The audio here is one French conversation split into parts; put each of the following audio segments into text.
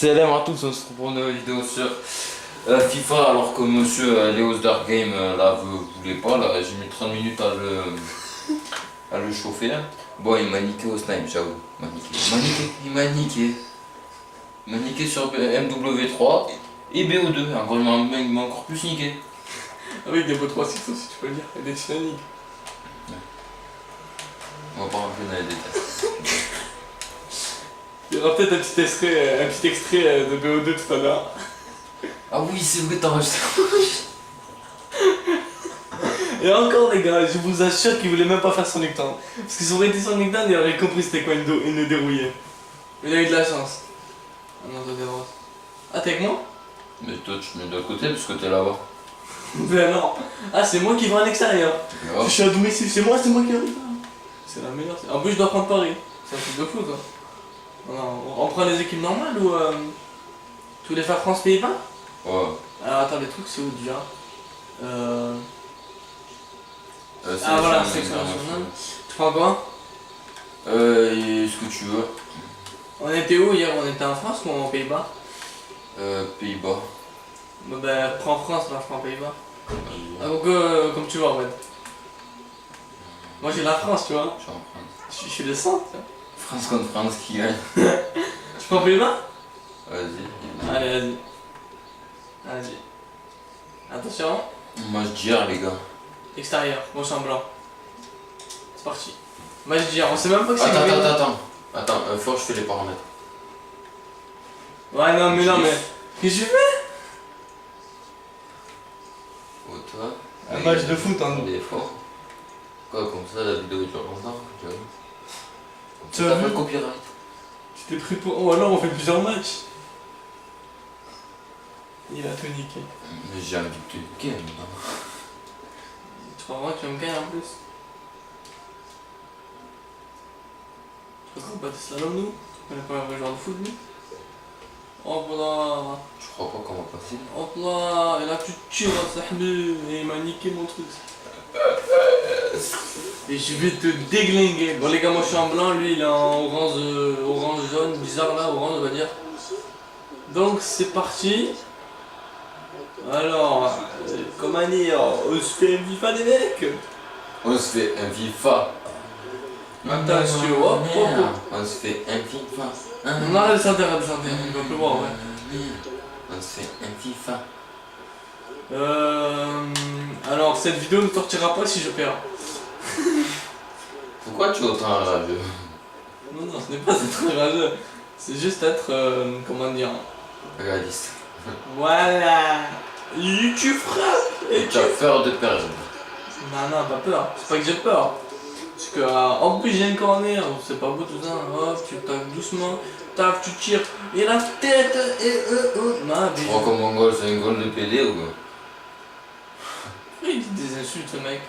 Salam à tous, on se retrouve pour une nouvelle vidéo sur FIFA alors que monsieur Léos Dark Game là voulait pas, là j'ai mis 30 minutes à le chauffer là. Bon il m'a niqué au snipe, j'avoue, il m'a niqué sur MW3 et BO2, encore il m'a encore plus niqué. Avec des beaux 3-6 aussi tu peux le dire, et des Titanic. On va pas rentrer dans les détails. Il y aura peut-être un petit extrait de BO2 tout à l'heure. Ah oui c'est vrai, t'as enregistré. Et encore les gars, je vous assure qu'il voulait même pas faire son Nuketown. Parce que si ça aurait été son Nuketown, il aurait compris c'était quoi une dérouillée. Il a eu de la chance. Ah non, toi t'es rose. Ah t'es avec moi? Mais toi tu te mets de l'autre côté parce que t'es là-bas. Ben non. Ah c'est moi qui vais à l'extérieur. Oh. Je suis à domicile, c'est moi qui arrive. C'est la meilleure. En plus je dois prendre Paris. C'est un truc de fou ça. Non, on prend les équipes normales ou tu voulais faire France-Pays-Bas? Ouais. Alors attends, les trucs c'est où déjà Ah voilà, sélection nationale. Tu prends quoi? Ce que tu veux. On était où hier? On était en France ou en Pays-Bas? Pays-Bas. Ben prends France, là je prends Pays-Bas. Vas-y. Ah, donc comme tu vois en fait. Moi j'ai la France, tu vois. Je suis en France. Je suis le centre. France contre France qui gagne. Tu prends Pays-Bas? Vas-y. Allez, vas-y. Vas-y. Attention. Moi je gère les gars. Extérieur, moi je suis en blanc. C'est parti. Moi je dis, on sait même pas que c'est Attends, faut que je fais les paramètres. Ouais, non, mais qu'est-ce que je fais? Oh toi. Un match de foot en Il est fort. Quoi, comme ça la vidéo dure longtemps, tu vois. Tu T'as as pas vu? de copyright. Tu t'es pris pour. Oh alors on fait plusieurs matchs. Il a tout niqué. Mais j'ai envie de te niquer maintenant. Tu crois vraiment que tu vas me gagner en plus? Tu crois qu'on bat des slaloms nous? On est pas un vrai joueur de foot nous? Hop là! Je crois pas qu'on va passer. Hop là! Et là tu tires à Sahbou et il m'a niqué mon truc. Et je vais te déglinguer. Bon les gars, moi je suis en blanc, lui il est en orange jaune, bizarre là, orange on va dire. Donc c'est parti. Alors, comment dire, on se fait un FIFA des mecs. On se fait un FIFA. Attention, hop, hop, hop. On se fait un FIFA. On arrête de chanter, on va plus voir, ouais. On se fait un FIFA. Alors cette vidéo ne sortira pas si je perds. Pourquoi tu es autant rageux? Non, non, ce n'est pas être rageux. C'est juste être, comment dire. Réaliste. Voilà. Tu frappes et Tu as peur de perdre. Non, non, pas peur. C'est pas que j'ai peur. Parce que, en plus j'ai un corner, c'est pas beau tout ça. Hop, tu tapes doucement, tape, tu tires. Et la tête, et non, Tu crois que mon goal c'est un goal de PD ou quoi? il dit des insultes ce mec.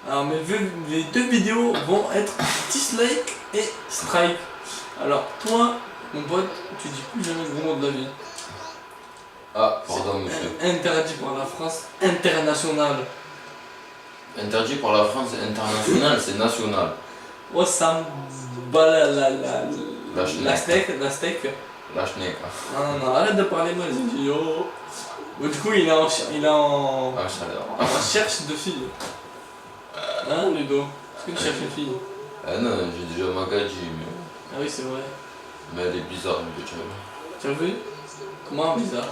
Alors mes deux vidéos vont être dislike et strike. Alors toi, mon pote, tu dis plus jamais le gros mot de la vie. Ah, pardon monsieur. Interdit par la France internationale. Interdit par la France internationale, c'est national. Oh ça me bat la steak. La schneck. Non, non, non, arrête de parler mal, j'ai dit oh. Bon, du coup il est en Ah, chaleur. recherche de filles. Hein Ludo? Est-ce que tu cherches une fille? Ah non, j'ai déjà ma gadji, mais... Ah oui c'est vrai. Mais elle est bizarre, mais tu vois. Tu as vu? Comment bizarre?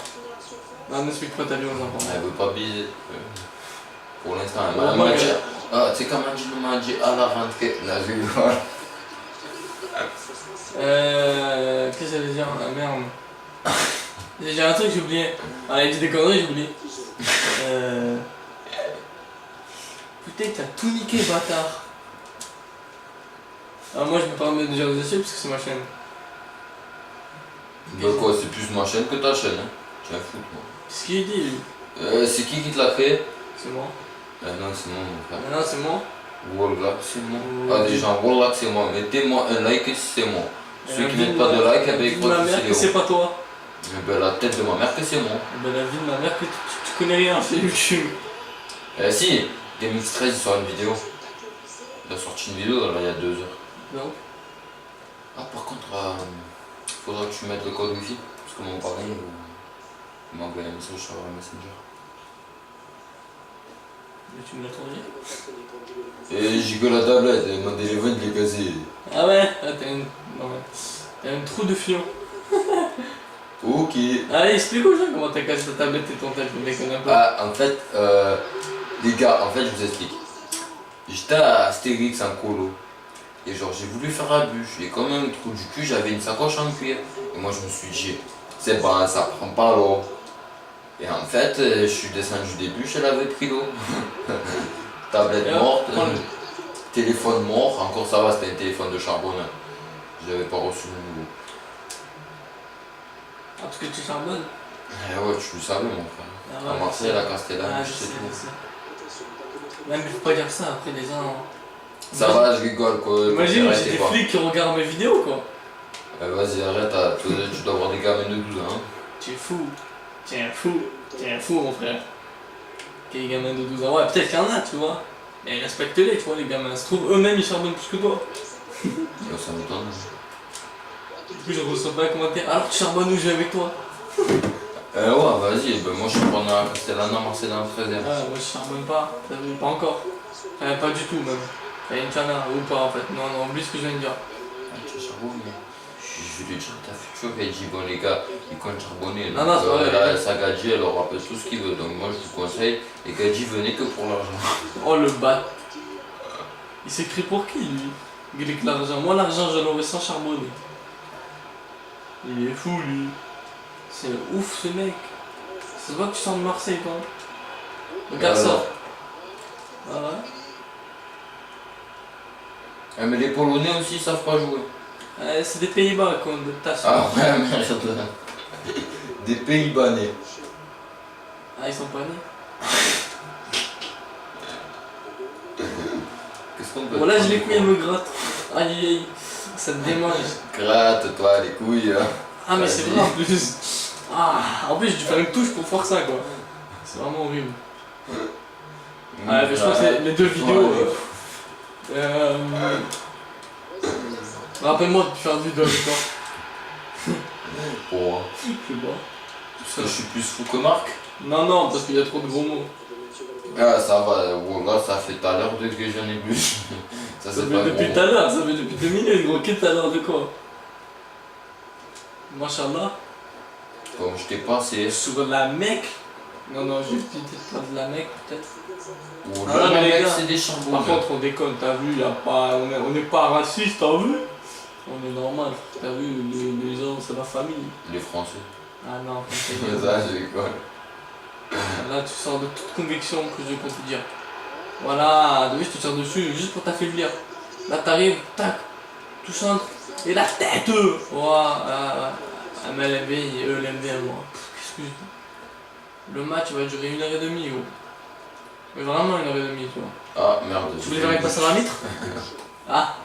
Non, n'explique pas ta vie aux enfants. Elle veut pas baiser. Pour l'instant, Oh, elle m'a dit... Ah, tu sais quand elle m'a dit à la rentrée, là je vais voir. Qu'est-ce que j'allais dire? Ah merde. J'ai dit un truc, j'ai oublié. Ah, il dit des conneries, j'ai oublié. Putain, t'as tout niqué, bâtard. Alors moi, je me permets de dire dessus parce que c'est ma chaîne. Bah quoi, c'est plus ma chaîne que ta chaîne, hein. Tu vas foutre, moi. Qu'est-ce qu'il dit, lui? C'est qui te l'a créé? C'est moi. Non, c'est moi, mon frère. Non, c'est moi. Wallah, c'est moi. Ah, des gens, Wallah, c'est moi. Mettez-moi un like si c'est moi. Ceux qui mettent pas de like, eh ben, ils croient ma que mère c'est que Léo. c'est pas toi. Eh ben, la tête de ma mère que c'est moi. Ben la vie de ma mère que tu connais rien, c'est YouTube. Si, DMX13 il sort une vidéo. Il a sorti une vidéo là, il y a 2 heures. Donc. Ah, par contre, faudra que tu mettes le code wifi. Parce que mon parrain il m'a envoyé un message sur Messenger. Mais tu me l'as trouvé. Et j'ai que la tablette, mon téléphone il est cassé. Ah ouais, ah, t'as une... Non, ouais. T'as un trou de fion. Ok. Allez, explique aux gens comment t'as cassé ta tablette et ton téléphone, déconne un peu. Ah, en fait, les gars, en fait, je vous explique. J'étais à Astérix en colo. Et genre, j'ai voulu faire la bûche. Et comme un trou du cul, j'avais une sacoche en cuir. Et moi, je me suis dit, c'est bon, ça prend pas l'eau. Et en fait, je suis descendu des bûches, elle avait pris l'eau. Tablette morte, téléphone mort. Encore ça va, c'était un téléphone de charbon. J'avais pas reçu le nouveau. Ah, parce que tu charbonnes. Eh ouais, tu le savais, mon frère. Ah ouais, À Marseille, à Castellane, Ah, je sais tout. je sais. Ouais, mais faut pas dire ça, après les gens... Ça va, je rigole quoi. Imagine, Arrêtez j'ai des pas. flics qui regardent mes vidéos, quoi. Vas-y, arrête, tu dois avoir des gamins de 12 ans. Hein. Tu es fou. Tu es un fou. Tu es un fou, mon frère. Quel gamin de 12 ans. Ouais, peut-être qu'il y en a, tu vois. Mais respecte-les, tu vois, les gamins. Ça se trouve, eux-mêmes, ils charbonnent plus que toi. Ça m'étonne. Du coup, je reçois pas un commentaire. Alors, tu charbonnes où je vais avec toi? Ouais, vas-y, ben moi je suis pendant à Castellane, à Marseille dans le 13e. Ah, moi, je charbonne pas. T'as vu, pas encore. Pas du tout, même. Une chana, ou pas, en fait. Non, non, oublie ce que je viens de dire. Tu charbonnes, mais je vais lui dire ta future, elle dit bon les gars, ils comptent charbonner. Non, non, c'est vrai. Là, sa gadji, elle aura pas tout ce qu'il veut. Donc moi je vous conseille, les gadji venez que pour l'argent. Oh, le bat. Il s'écrit pour qui, lui? Il est que l'argent. Moi, l'argent, je l'aurais sans charbonner. Il est fou, lui. C'est ouf, ce mec. Ça se voit que tu sors de Marseille, toi. Regarde ça. Ah ouais. Ah, mais les Polonais aussi ils savent pas jouer. C'est des Pays-Bas, quoi, de tasse. Ah ouais, merde. Des Pays-Bas nés. Ah, ils sont pas nés. Qu'est-ce qu'on peut Bon, là, faire, j'ai les des couilles, elles fois me grattent. Aïe, aïe, aïe. Ça te démange. Gratte-toi les couilles. Hein. Ah, mais c'est Vas-y. vrai, en plus. Ah, en plus, j'ai dû faire une touche pour faire ça, quoi. C'est vraiment horrible. Ah, mais je crois que c'est les deux vidéos. Rappelle-moi de faire du avec toi. Pour Je sais pas. Parce que je suis plus fou que Marc. Non, non, parce qu'il y a trop de gros mots. Ah ça va, bon, là ça fait tout à l'heure que j'en ai plus. Ça Ça c'est fait pas depuis gros. tout à l'heure, ça fait depuis 2 minutes, gros. Qu'est-ce que t'as l'air de quoi? Machallah. Comme je t'ai passé. Sur la Mecque. Non, non, j'ai peut-être pas de la Mecque, peut-être. Ou Ah, là, mais les mec, gars, c'est des charbons. Par contre, on déconne, t'as vu, y a pas, on n'est pas raciste, t'as vu? On est normal, t'as vu, les gens, c'est la famille. Les Français. Ah non, Ça, je rigole. là tu sors de toute conviction que je peux te dire. Voilà, je te tire dessus juste pour t'affaiblir. Là t'arrives, tac, tout centre, et la tête. Ouah, mais elle aime bien, eux elle aime bien moi. Qu'est-ce que je dis? Le match va durer 1h30 gros. Mais vraiment 1h30 tu vois. Ah merde. Tu voulais avec passer à la mitre? Ah.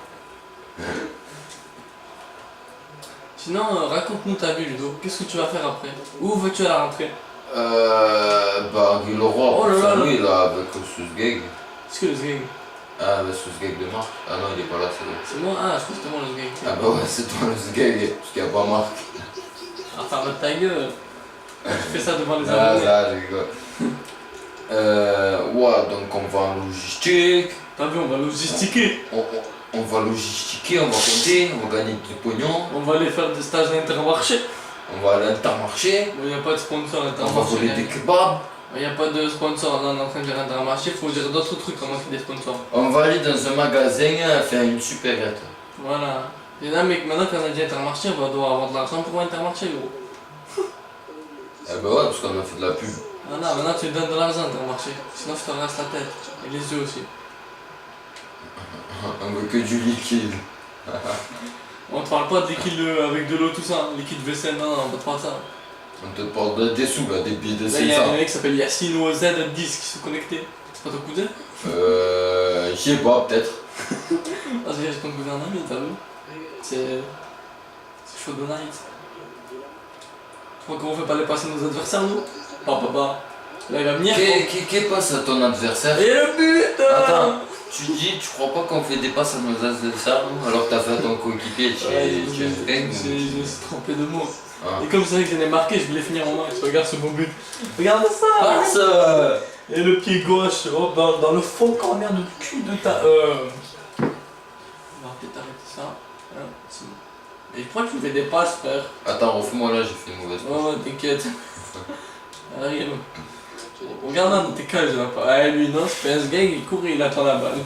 Sinon, raconte-nous ta vie Ludo, qu'est-ce que tu vas faire après? Où vas-tu à la rentrée? Bah, Guy Leroy, Oh là là. lui là, avec Susgeg. Est-ce que le Zgeg? Ah, le Susgeg de Marc. Ah non, il est pas là, c'est lui. C'est moi? Ah, je crois que c'était moi le Zgeg. Ah bah ouais, c'est toi le Susgeg, parce qu'il n'y a pas Marc. Ah, ferme ta gueule. Tu fais ça devant les Ah, abonnés. ça, je rigole. Ouais, donc on va en logistique. T'as vu, on va logistiquer. On va logistiquer, on va compter, on va gagner du pognon, On va aller faire des stages à Intermarché. on va à l'Intermarché, Il n'y a pas de sponsor à on va Intermarché. voler des kebabs, Il n'y a pas de sponsor. Là, on est en train de dire Intermarché. Il faut dire d'autres trucs comment qu'il y a des sponsors. on va aller dans un magasin faire une supérette. Voilà. Et là, mec, maintenant qu'on a dit Intermarché, on va devoir avoir de l'argent pour Intermarché, gros. Eh ben ouais, parce qu'on a fait de la pub. Voilà, maintenant tu me donnes de l'argent Intermarché. Sinon, je te reste la tête. Et les yeux aussi. On veut que du liquide. On te parle pas de liquide avec de l'eau, tout ça. Liquide vaisselle, non, on va te parler de ça. On te porte des sous là, des billets de Là, il y a 700. un mec qui s'appelle Yacine OZ10 qui sont connectés. C'est pas ton cousin? Je sais pas, peut-être. Ah, c'est ton cousin ami, t'as vu? C'est chaud de night. Tu crois qu'on fait pas les passer nos adversaires, nous? Bah, là il va venir. Qu'est-ce passe à ton adversaire? Et le but! Attends, Tu crois pas qu'on fait des passes à nos adversaires alors que t'as fait à ton coéquipier, tu es gang. Je me suis trompé de mots. Ah. Et comme c'est vrai que j'en ai marqué, je voulais finir en main. Tu regardes ce beau but. Regarde ça. Passe Et le pied gauche, hop, dans le faux corner de cul de ta... On va peut-être arrêter ça. Hein, c'est bon. Et je crois que tu fais des passes, frère. Attends, refais-moi là, j'ai fait une mauvaise passe. Ouais, t'inquiète. Arrive. Regarde là dans tes cages là. Ah, lui, non, c'est PS Gang, il court et il attend la balle.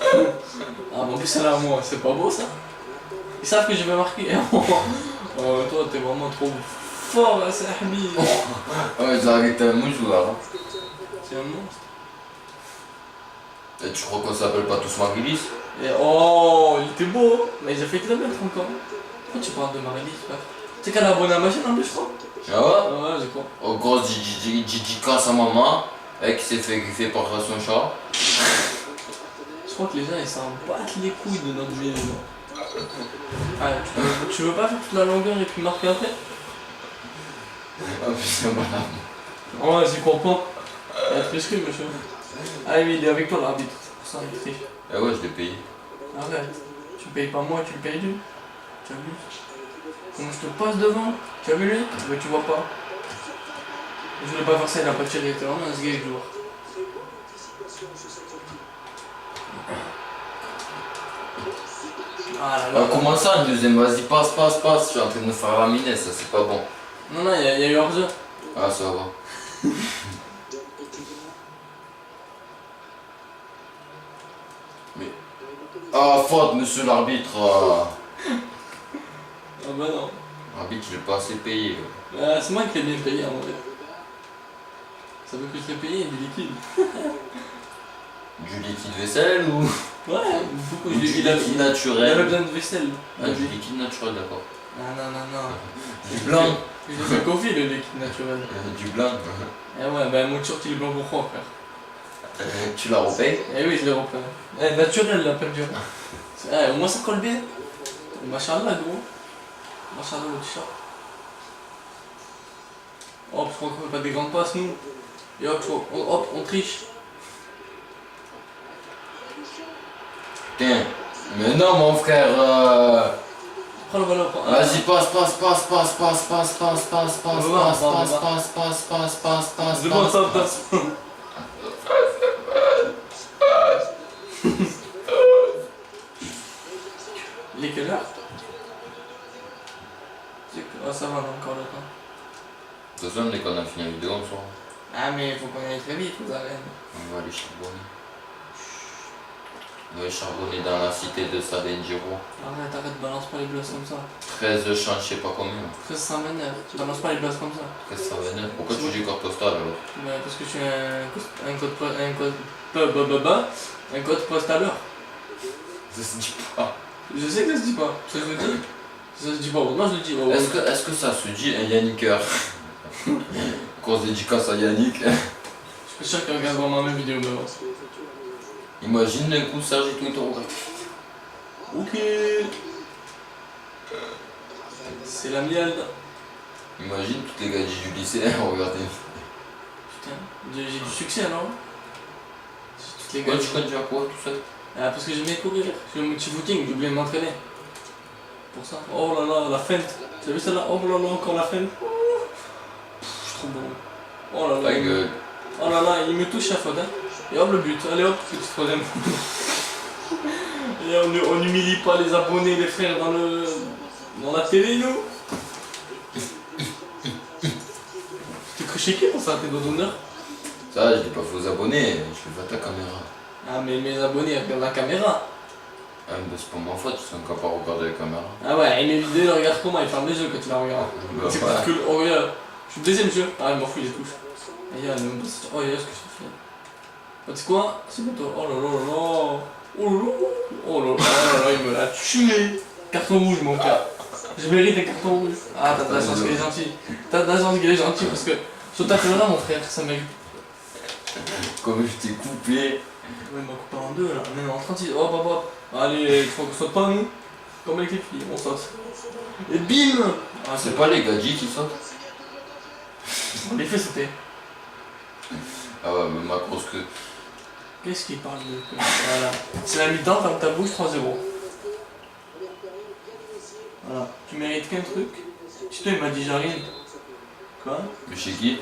Ah, mais en plus, c'est là, moi, c'est pas beau ça. Ils savent que je vais marquer. Oh, toi, t'es vraiment trop fort là, c'est Ahmi. Ouais, j'ai arrêté un mouche là. C'est un monstre. Et tu crois qu'on s'appelle pas tous Marilis? Et oh, il était beau. Mais j'ai fait que la mettre encore. Pourquoi tu parles de Marilis, frère? Tu sais qu'elle a abonné à ma chaîne en plus, je crois. Ah ouais? Ouais, je crois. Oh, grosse dédicace à maman, elle qui s'est fait griffer par son chat. Je crois que les gens ils s'en battent les couilles de notre vie. Ah, tu veux pas faire toute la longueur et puis marquer après? Ah putain, madame. Ouais, j'y crois pas. Il a triché, monsieur. Ah oui, il est avec toi l'arbitre, c'est pour ça il triche. Eh ouais, je l'ai payé. Arrête. Tu payes pas moi, tu le payes lui. Tu as vu? Comment je te passe devant? Tu as vu lui? Mais tu vois pas. Je voulais pas faire ça, il a pas tiré, il était vraiment un sgeg joueur. Ah là là. Ah, comment ça, le deuxième? Vas-y, passe. Je suis en train de me faire laminer, ça c'est pas bon. Non, il y a eu hors-jeu. Ah, ça va. Mais. Ah, faute, monsieur l'arbitre. Ah bah non. L'arbitre, je l'ai pas assez payé. C'est moi qui l'ai bien payé en vrai. Ça veut que je l'ai payé du liquide. Du liquide vaisselle ou Ouais, beaucoup du liquide il avait naturel? besoin de vaisselle. Ah, du liquide naturel, d'accord. Non. Du blanc. Je l'ai fait confier le liquide naturel. Du blanc. Eh ouais, bah mon t-shirt il est blanc pour quoi, frère? Tu l'as repayé? Eh oui, je l'ai repris. Eh, naturel la peinture. Au moins ça colle bien. Machallah, gros. Machallah, le t-shirt. Hop, je crois qu'on fait pas des grandes passes, nous. Et hop, on triche. Tiens. Mais non, mon frère. Prends le ballon. Vas-y, passe. C'est bon, ça passe. Il est quelle heure? Ah, ça va, on a encore le temps. De toute façon, dès qu'on a fini la vidéo, on sort. Ah, mais il faut qu'on aille très vite, vous arrêtez. On va aller charbonner. On va aller charbonner dans la cité de Salenjiro. Arrête, balance pas les blosses comme ça. 13 champs, je sais pas combien. 1329, tu balances pas les blosses comme ça. 1329. Pourquoi tu dis carte postale alors? Bah, parce que je suis un code postal. Ça se dit pas. Je sais que ça se dit pas, ça je le dis. Ça se dit pas, moi je le dis. Est-ce que ça se dit un Yannicker? Grosse dédicace à Yannick. Je suis sûr qu'il regarde vraiment mes vidéos, mais bon. Imagine d'un coup Serge et tout interrogatif. Ok. C'est la mienne. Imagine toutes les gars du lycée, regardez. Putain, j'ai du succès alors. Toutes les Pourquoi gars. tu conduis à quoi tout seul? Ah, parce que j'aimais courir. Je fais mon petit footing, j'ai oublié de m'entraîner. Pour ça. Oh là là, la feinte. Tu as vu celle-là? Oh là là, encore la feinte. Je suis trop bon. Oh là là. Ta gueule. Oh là là, il me touche à faute. Hein. Et hop le but. Allez hop, petit troisième. Et on n'humilie pas les abonnés, les frères dans la télé, nous. Tu cru chez qui pour ça, tes doigts d'honneur? Ça, je dis pas faux abonnés, je fais pas ta caméra. Ah, mais mes abonnés regardent la caméra. Ah, mais c'est pas ma faute, ils sont capables de regarder la caméra. Ah ouais, et mes vidéos, regarde comment ils ferment les yeux quand tu la regardes. Bah, C'est ouais. plus que. Oh, regarde. Je suis le deuxième jeu. Ah, il m'en fout, il les touche. Et il y a même pas. Oh, il y a ce que je fais. Oh, tu sais quoi? C'est bon, toi. Oh là là là là. Oh là là. Oh là là, il me l'a tué. Carton rouge, mon père. Je mérite un carton rouge. Ah, t'as de la chance qu'il est gentil. T'as de la chance qu'il est gentil parce que ce tacle-là, mon frère, ça mérite. Comme je t'ai coupé. Ouais, il m'a coupé en deux là. Même en 36. Hop, hop, hop. Allez, il faut qu'on saute pas, nous. Comme avec les filles, on saute. Et bim! Ah, C'est pas les gadgets qui sautent? On les fait sauter. Ah ouais, mais ma grosse que. Qu'est-ce qu'il parle de... Voilà. C'est la mi-temps, ferme ta bouche, 3-0. Voilà. Tu mérites qu'un truc. Tito, il m'a dit j'arrive. Quoi? Mais chez qui?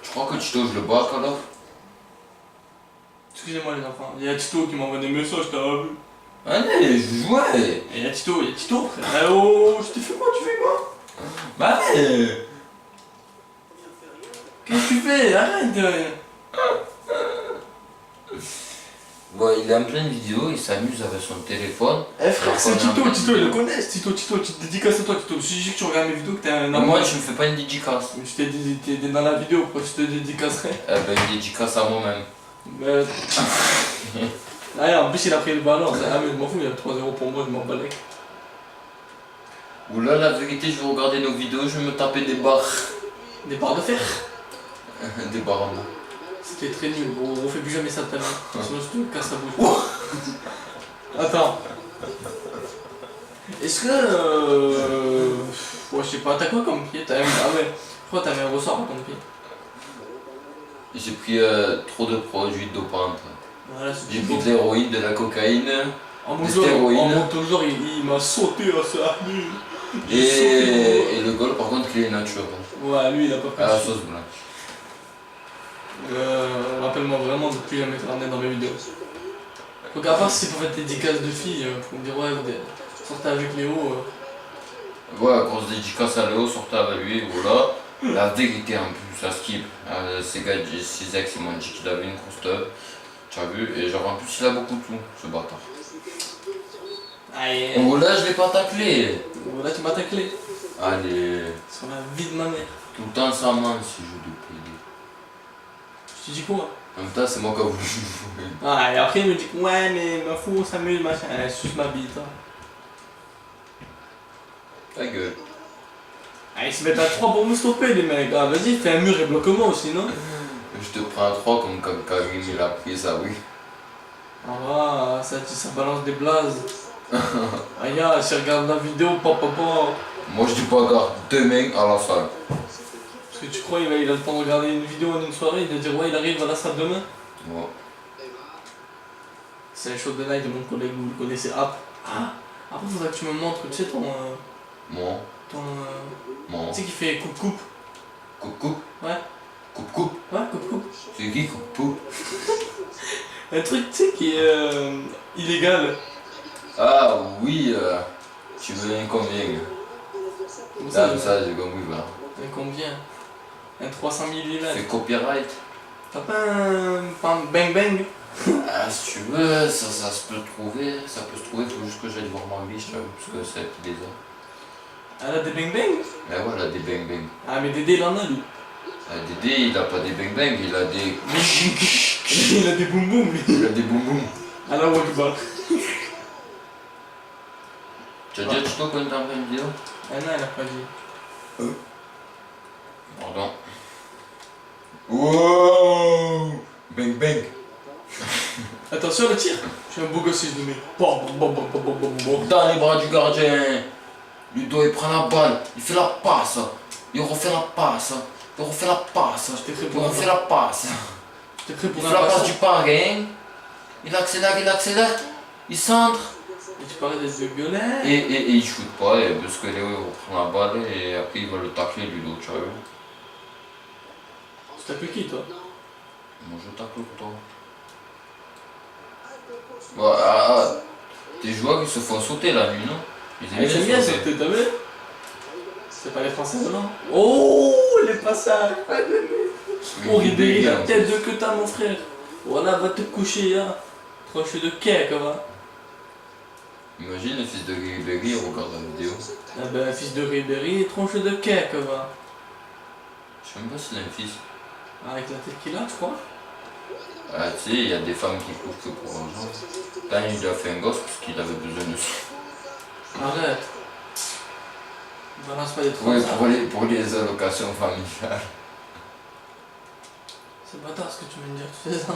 Je crois que Tito, je le bats alors. Excusez-moi les enfants, il y a Tito qui m'envoie des messages, t'as vu? Allez, je jouais. Et il y a Tito, frère. Eh oh, je t'ai fait quoi, tu fais quoi? Bah allez. Qu'est-ce que tu fais? Arrête de... Bon, il est en pleine vidéo, il s'amuse avec son téléphone. Eh frère, Alors c'est qu'on est en Tito, pleine Tito, il vidéo. le connaît, Tito, tu te dédicaces à toi, Tito. Si je dis que tu regardes mes vidéos, que t'es un Mais moi, tu me fais pas une dédicace. Mais je t'ai dans la vidéo, pourquoi je te dédicacerais? Eh ben, une dédicace à moi-même. Mais... Allez, en plus il a pris le ballon, ah mais je m'en fous, il y a 3-0 pour moi, je m'en balais. Oula, la vérité, je vais regarder nos vidéos, je vais me taper des barres. Des barres de fer. Des barres en bois. C'était très nul, on fait plus jamais ça tout à l'heure. Sinon je te casse la bouche. Attends. Est-ce que... Ouais, je sais pas, t'as quoi comme pied? Ah ouais, je crois que t'avais un ressort à ton pied. J'ai pris trop de produits dopants. Voilà, J'ai pris de l'héroïne, de la cocaïne, en des stéroïdes. montant le genre, il m'a sauté à ça. Et le goal, par contre, il est naturel. Ouais, lui il a pas pris À de la chute. sauce blanche. Rappelle-moi vraiment de plus jamais te ramener dans mes vidéos. Donc à part si c'est pour faire des dédicaces de filles, pour me dire ouais, vous sortez avec Léo. Ouais, grosse dédicace à Léo, sortez avec lui, voilà. La vérité en plus, ça skip. Ses ex, ils m'ont dit qu'il avait une grosse teub. Tu as vu? Et genre en plus, il a beaucoup de tout, ce bâtard. Aïe. Oh là, je l'ai pas taclé. Là tu m'as taclé. Allez, Sur la vie de ma mère. tout le temps ça ment si je dois plaider. Je te dis quoi? En même temps, c'est moi qui ai voulu jouer. Ah, et après il me dit ouais, mais ma fou, on s'amuse, machin. Elle suce ma bite. Hein. Ta gueule. Ah, ils se mettent à 3 pour me stopper, les mecs. Ah, vas-y, fais un mur et bloque-moi aussi, non? Je te prends à 3 comme quand Karim il a pris ça, oui. Ah, ça balance des blazes. Ah, ya, si regarde la vidéo, papa. Moi je dis pas garde demain à la salle. Parce que tu crois il a le temps de regarder une vidéo en une soirée et de dire ouais, il arrive à la salle demain? Ouais. C'est un show de night de mon collègue, vous le connaissez. Ah, après faudrait que tu me montres, tu sais, ton. Mon. Tu sais qui fait coupe-coupe. Coupe-coupe. Ouais. Coupe-coupe. Ouais, coupe-coupe. C'est qui coupe-coupe? Un truc, tu sais, qui est illégal. Ah oui, tu veux un combien? Comme Ah, ça j'ai compris, bah. Un combien? Un 300 mm. C'est copyright. T'as pas un bang bang? Ah, si tu veux, ça se peut trouver. Ça peut se trouver, faut juste que j'aille voir ma biche, parce que c'est elle qui les a. Elle a des bang bang? Mais ouais, elle a des bang bang. Ah, mais Dédé il en a lui. Ah, Dédé, il a pas des bang bang, il a des. Il a des boum boum lui. Il a des boum boum. À la Wakbar. Tu as déjà dit toi quand t'as fait une vidéo? Ah non, elle a pas dit. Pardon. Wow! Bang bang! Attention le tir. Je suis un beau gosse si je le mets. Dans les bras du gardien. Ludo il prend la balle, il fait la passe, il refait la passe, il refait la passe, J'étais prêt il pour un refait la passe. J'étais prêt Il pour fait un la passe passe. du parrain, il accélère, il centre. Et tu parlais des yeux violets. Et il shoot pas, parce que Léo il reprend la balle et après il va le tacler Ludo, tu vois. Tu t'appelles qui toi? Moi je tacle pour toi. Bon, tes joueurs ils se font sauter la nuit, non? J'aime bien sauter. sauter, t'as vu? C'est pas les Français, non? Oh, les passages! Oh, Ribéry, la tête de que t'as, mon frère! Voilà, va te coucher, hein! Tranché de cake, va! Imagine le fils de Ribéry, il regarde la vidéo. Ah ben, fils de Ribéry, tranché de cake, va! Je sais même pas s'il a un fils. Avec la tête qu'il a, tu crois? Ah, tu sais, il y a des femmes qui couchent que pour l'argent. Là, il lui a fait un gosse parce qu'il avait besoin de sous. Arrête! Balance pas des trucs. Ouais, pour les allocations familiales. C'est bâtard ce que tu viens de dire, tu fais ça?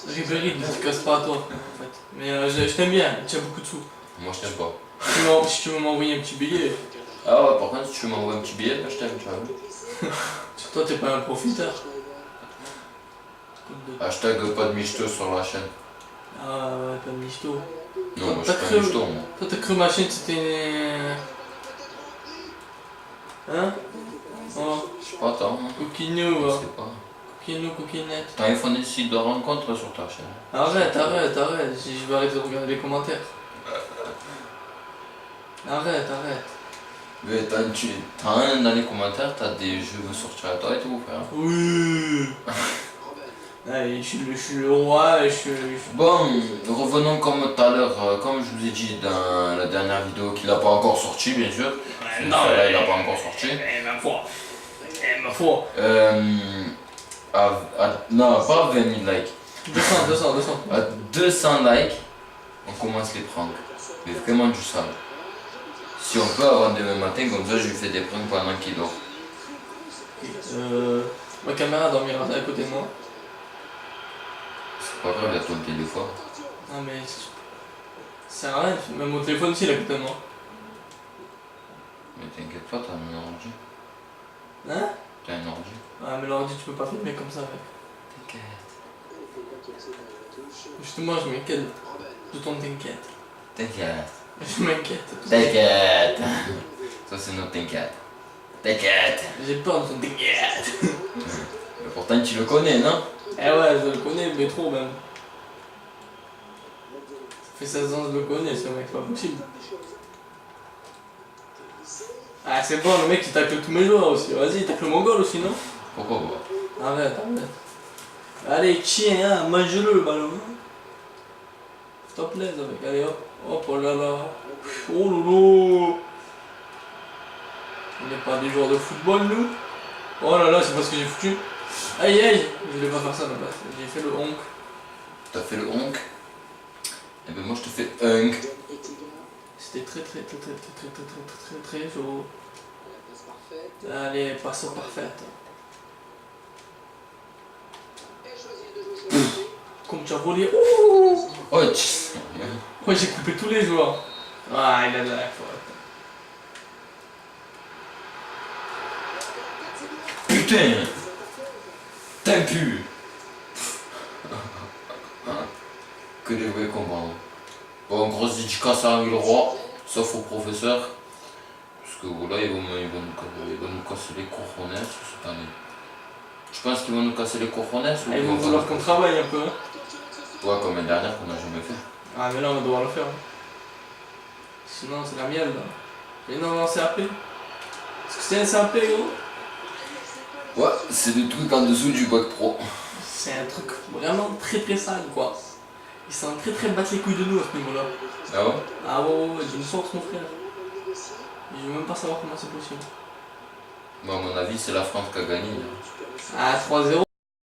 Ribéry, ne te casse pas à toi, en fait. Mais je t'aime bien, tu as beaucoup de sous. Moi, je t'aime pas. Si tu veux m'envoyer un petit billet, Ah ouais, par contre, si tu m'envoies un petit billet, là, je t'aime, tu vois. toi t'es pas un profiteur. Hashtag pas de michto sur la chaîne. Ah ouais, pas de michto. Non, moi je suis pas michto, moi. Toi t'as cru ma chaîne c'était une... Hein? Oh, Je sais pas, attends. coquinou, Je va. sais pas. Coquinou, coquinette. T'as un iPhone site de rencontre sur ta chaîne. Arrête, arrête, arrête. Je vais arrêter de regarder les commentaires. Arrête, arrête. Mais t'as un dans les commentaires, t'as des jeux sortis à toi et tout, frère. Oui. Allez, je suis le roi et je suis... Bon, revenons comme tout à l'heure, comme je vous ai dit dans la dernière vidéo, qu'il n'a pas encore sorti, bien sûr. Non, Là, il n'a pas encore sorti. Ma foi. Ma foi. Non, pas 20 000 likes. 200. À 200 likes, on commence les pranks. Mais vraiment du sale. Si on peut avant demain matin, comme ça je lui fais des pranks pendant qu'il dort. Ma caméra dormira à côté de moi. C'est pas grave, il y a ton téléphone. Non mais... Ça sert à rien, même mon téléphone aussi il est à côté de moi. Mais t'inquiète pas, t'as un ordi. Hein? T'as un ordi. Ah mais l'ordi tu peux pas filmer comme ça mec. T'inquiète. Justement je m'inquiète de ton t'inquiète. T'inquiète. Je m'inquiète. T'inquiète. Ça c'est notre t'inquiète. T'inquiète. J'ai peur de ton t'inquiète. Mais pourtant tu le connais, non? Eh ouais, je le connais, mais trop même. Ça fait 16 ans que je le connais, ce mec, c'est pas possible. Ah, c'est bon, le mec il tacle tous mes joueurs aussi. Vas-y, il tacle le mongol aussi, non? Pourquoi pas? Arrête. Allez, tiens, hein, mange-le le ballon. Stop l'aise avec, allez hop. Hop, oh là là. Oh lolo. On n'est pas des joueurs de football, nous. Oh là là, c'est pas ce que j'ai foutu. Aïe aïe, je vais pas faire ça là-bas, j'ai fait le honk. T'as fait le honk? Et ben moi je te fais hunk. C'était très chaud. Allez, passe parfaite. Comme tu as volé. Ouh. Oh, Ouais, j'ai coupé tous les joueurs. Ah, il a de la faute. Putain! T'as pu! Que des vrais combats. Bon, grosse dédicace à le roi, sauf au professeur. Parce que voilà, il va nous casser les cojones cette année. Je pense qu'ils vont nous casser les cojones. Ah, ils vont vouloir qu'on travaille un peu. Hein. Ouais, comme l'année dernière qu'on n'a jamais fait. Ah, mais là, on va devoir le faire. Hein. Sinon, c'est la miel là. Et non, CAP. Est-ce que c'est un CAP, gros? Ouais, c'est le truc en dessous du bac pro. C'est un truc vraiment très sale, quoi. Ils sont très battre les couilles de nous à ce niveau-là. Ah ouais? Ah ouais, j'ai une source, mon frère. Je veux même pas savoir comment c'est possible. Bon, à mon avis, c'est la France qui a gagné. Ah, 3-0,